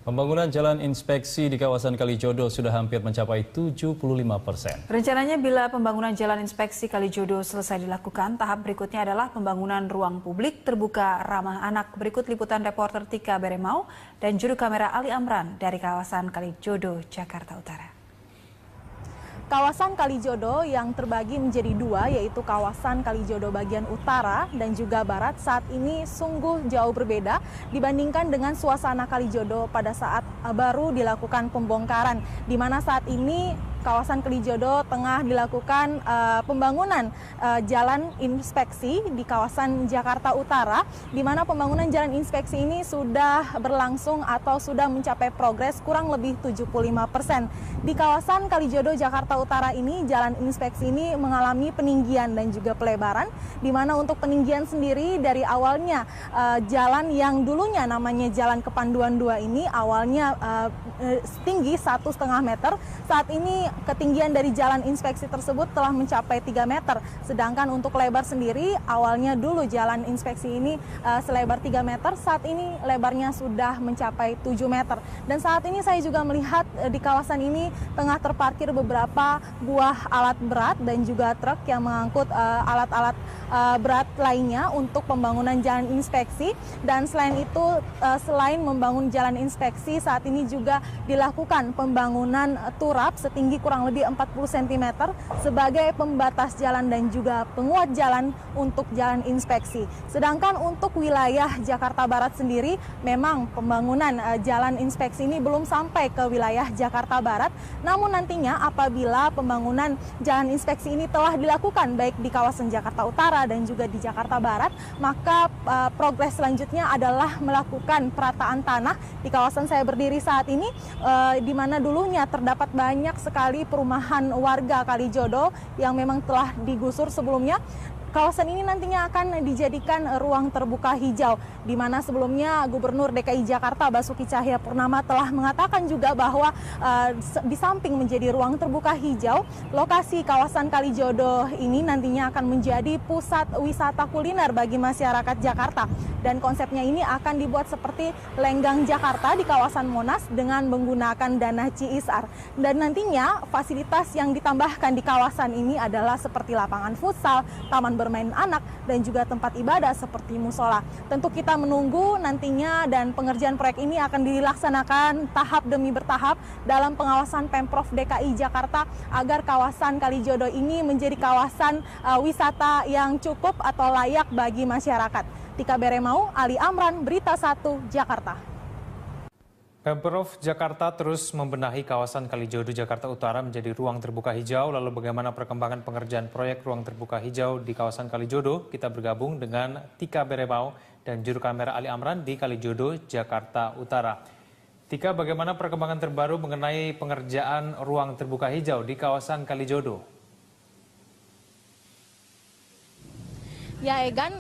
Pembangunan jalan inspeksi di kawasan Kalijodo sudah hampir mencapai 75%. Rencananya bila pembangunan jalan inspeksi Kalijodo selesai dilakukan, tahap berikutnya adalah pembangunan ruang publik terbuka ramah anak. Berikut liputan reporter Tika Beremau dan juru kamera Ali Amran dari kawasan Kalijodo, Jakarta Utara. Kawasan Kalijodo yang terbagi menjadi dua, yaitu kawasan Kalijodo bagian utara dan juga barat, saat ini sungguh jauh berbeda dibandingkan dengan suasana Kalijodo pada saat baru dilakukan pembongkaran, di mana saat ini kawasan Kalijodo tengah dilakukan pembangunan jalan inspeksi di kawasan Jakarta Utara, di mana pembangunan jalan inspeksi ini sudah berlangsung atau sudah mencapai progres kurang lebih 75%. Di kawasan Kalijodo Jakarta Utara ini, jalan inspeksi ini mengalami peninggian dan juga pelebaran, di mana untuk peninggian sendiri dari awalnya jalan yang dulunya namanya Jalan Kepanduan 2 ini awalnya setinggi 1,5 meter, saat ini ketinggian dari jalan inspeksi tersebut telah mencapai 3 meter. Sedangkan untuk lebar sendiri, awalnya dulu jalan inspeksi ini selebar 3 meter, saat ini lebarnya sudah mencapai 7 meter. Dan saat ini saya juga melihat di kawasan ini tengah terparkir beberapa buah alat berat dan juga truk yang mengangkut alat-alat berat lainnya untuk pembangunan jalan inspeksi. Dan selain itu, selain membangun jalan inspeksi, saat ini juga dilakukan pembangunan turap setinggi kurang lebih 40 cm sebagai pembatas jalan dan juga penguat jalan untuk jalan inspeksi. Sedangkan untuk wilayah Jakarta Barat sendiri, memang pembangunan jalan inspeksi ini belum sampai ke wilayah Jakarta Barat. Namun nantinya apabila pembangunan jalan inspeksi ini telah dilakukan baik di kawasan Jakarta Utara dan juga di Jakarta Barat, maka progres selanjutnya adalah melakukan perataan tanah di kawasan saya berdiri saat ini, di mana dulunya terdapat banyak sekali perumahan warga Kalijodo yang memang telah digusur sebelumnya. Kawasan ini nantinya akan dijadikan ruang terbuka hijau, di mana sebelumnya Gubernur DKI Jakarta Basuki Cahayapurnama telah mengatakan juga bahwa di samping menjadi ruang terbuka hijau, lokasi kawasan Kalijodo ini nantinya akan menjadi pusat wisata kuliner bagi masyarakat Jakarta. Dan konsepnya ini akan dibuat seperti Lenggang Jakarta di kawasan Monas dengan menggunakan dana CSR. Dan nantinya fasilitas yang ditambahkan di kawasan ini adalah seperti lapangan futsal, taman bermain anak, dan juga tempat ibadah seperti musola. Tentu kita menunggu nantinya, dan pengerjaan proyek ini akan dilaksanakan tahap demi bertahap dalam pengawasan Pemprov DKI Jakarta agar kawasan Kalijodo ini menjadi kawasan wisata yang cukup atau layak bagi masyarakat. Tika Beremau, Ali Amran, Berita 1, Jakarta. Pemprov Jakarta terus membenahi kawasan Kalijodo Jakarta Utara menjadi ruang terbuka hijau. Lalu bagaimana perkembangan pengerjaan proyek ruang terbuka hijau di kawasan Kalijodo? Kita bergabung dengan Tika Beremau dan juru kamera Ali Amran di Kalijodo, Jakarta Utara. Tika, bagaimana perkembangan terbaru mengenai pengerjaan ruang terbuka hijau di kawasan Kalijodo? Ya Egan,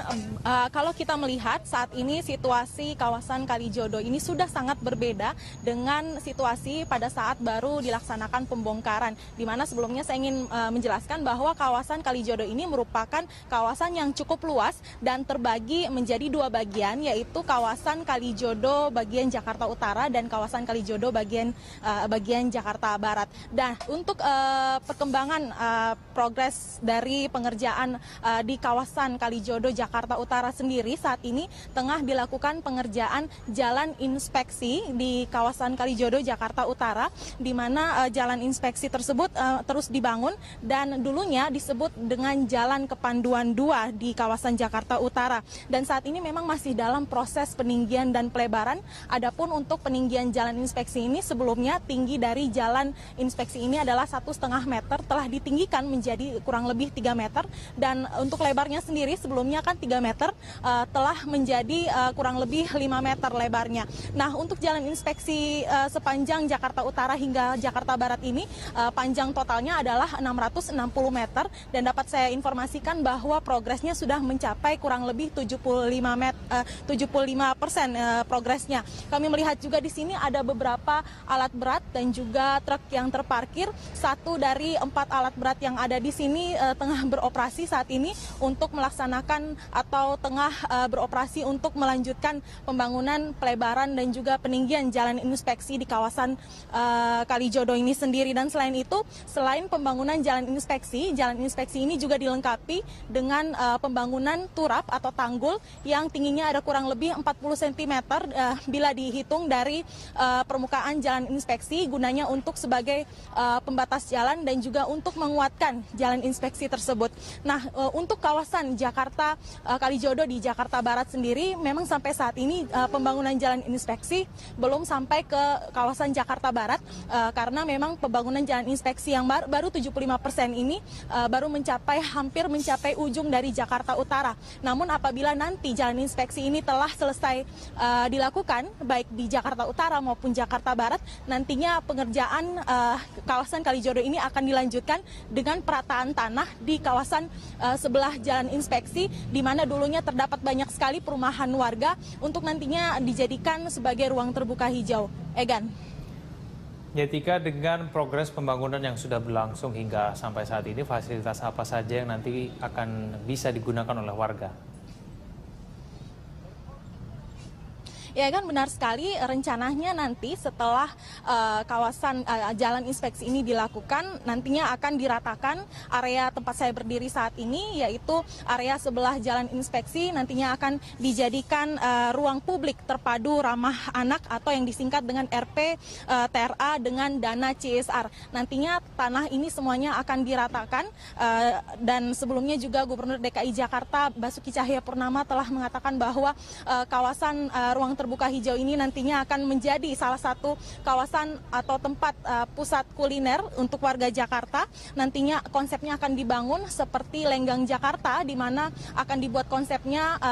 kalau kita melihat saat ini situasi kawasan Kalijodo ini sudah sangat berbeda dengan situasi pada saat baru dilaksanakan pembongkaran. Di mana sebelumnya saya ingin menjelaskan bahwa kawasan Kalijodo ini merupakan kawasan yang cukup luas dan terbagi menjadi dua bagian, yaitu kawasan Kalijodo bagian Jakarta Utara dan kawasan Kalijodo bagian Jakarta Barat. Dan untuk perkembangan progres dari pengerjaan di kawasan Kalijodo Jakarta Utara sendiri, saat ini tengah dilakukan pengerjaan jalan inspeksi di kawasan Kalijodo Jakarta Utara, di mana jalan inspeksi tersebut terus dibangun dan dulunya disebut dengan Jalan Kepanduan 2 di kawasan Jakarta Utara. Dan saat ini memang masih dalam proses peninggian dan pelebaran. Adapun untuk peninggian jalan inspeksi ini, sebelumnya tinggi dari jalan inspeksi ini adalah 1,5 meter, telah ditinggikan menjadi kurang lebih 3 meter, dan untuk lebarnya sendiri sebelumnya kan 3 meter, telah menjadi kurang lebih 5 meter lebarnya. Nah, untuk jalan inspeksi sepanjang Jakarta Utara hingga Jakarta Barat ini, panjang totalnya adalah 660 meter, dan dapat saya informasikan bahwa progresnya sudah mencapai kurang lebih 75% progresnya. Kami melihat juga di sini ada beberapa alat berat dan juga truk yang terparkir. 1 dari 4 alat berat yang ada di sini tengah beroperasi saat ini untuk melaksanakan melaksanakan atau tengah beroperasi untuk melanjutkan pembangunan pelebaran dan juga peninggian jalan inspeksi di kawasan Kalijodo ini sendiri. Dan selain itu, selain pembangunan jalan inspeksi ini juga dilengkapi dengan pembangunan turap atau tanggul yang tingginya ada kurang lebih 40 cm bila dihitung dari permukaan jalan inspeksi, gunanya untuk sebagai pembatas jalan dan juga untuk menguatkan jalan inspeksi tersebut. Nah, untuk kawasan Jakarta Kalijodo di Jakarta Barat sendiri, memang sampai saat ini pembangunan jalan inspeksi belum sampai ke kawasan Jakarta Barat karena memang pembangunan jalan inspeksi yang baru 75% ini baru hampir mencapai ujung dari Jakarta Utara. Namun apabila nanti jalan inspeksi ini telah selesai dilakukan baik di Jakarta Utara maupun Jakarta Barat, nantinya pengerjaan kawasan Kalijodo ini akan dilanjutkan dengan perataan tanah di kawasan sebelah jalan inspeksi, di mana dulunya terdapat banyak sekali perumahan warga untuk nantinya dijadikan sebagai ruang terbuka hijau. Egan. Ya, Tika, dengan progres pembangunan yang sudah berlangsung hingga sampai saat ini, fasilitas apa saja yang nanti akan bisa digunakan oleh warga? Ya kan, benar sekali, rencananya nanti setelah kawasan jalan inspeksi ini dilakukan, nantinya akan diratakan area tempat saya berdiri saat ini, yaitu area sebelah jalan inspeksi nantinya akan dijadikan ruang publik terpadu ramah anak atau yang disingkat dengan RP TRA dengan dana CSR. Nantinya tanah ini semuanya akan diratakan dan sebelumnya juga Gubernur DKI Jakarta Basuki Cahayapurnama telah mengatakan bahwa kawasan ruang terbuka hijau ini nantinya akan menjadi salah satu kawasan atau tempat pusat kuliner untuk warga Jakarta. Nantinya konsepnya akan dibangun seperti Lenggang Jakarta, di mana akan dibuat konsepnya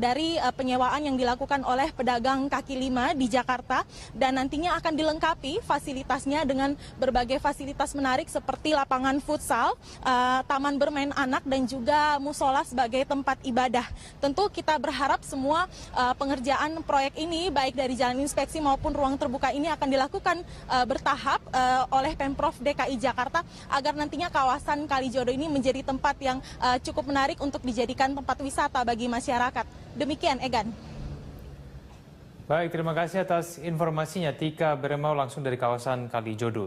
dari penyewaan yang dilakukan oleh pedagang kaki lima di Jakarta, dan nantinya akan dilengkapi fasilitasnya dengan berbagai fasilitas menarik seperti lapangan futsal, taman bermain anak, dan juga musola sebagai tempat ibadah. Tentu kita berharap semua pengerjaan proyek ini baik dari jalan inspeksi maupun ruang terbuka ini akan dilakukan bertahap oleh Pemprov DKI Jakarta agar nantinya kawasan Kalijodo ini menjadi tempat yang cukup menarik untuk dijadikan tempat wisata bagi masyarakat. Demikian, Egan. Baik, terima kasih atas informasinya Tika Beremau langsung dari kawasan Kalijodo.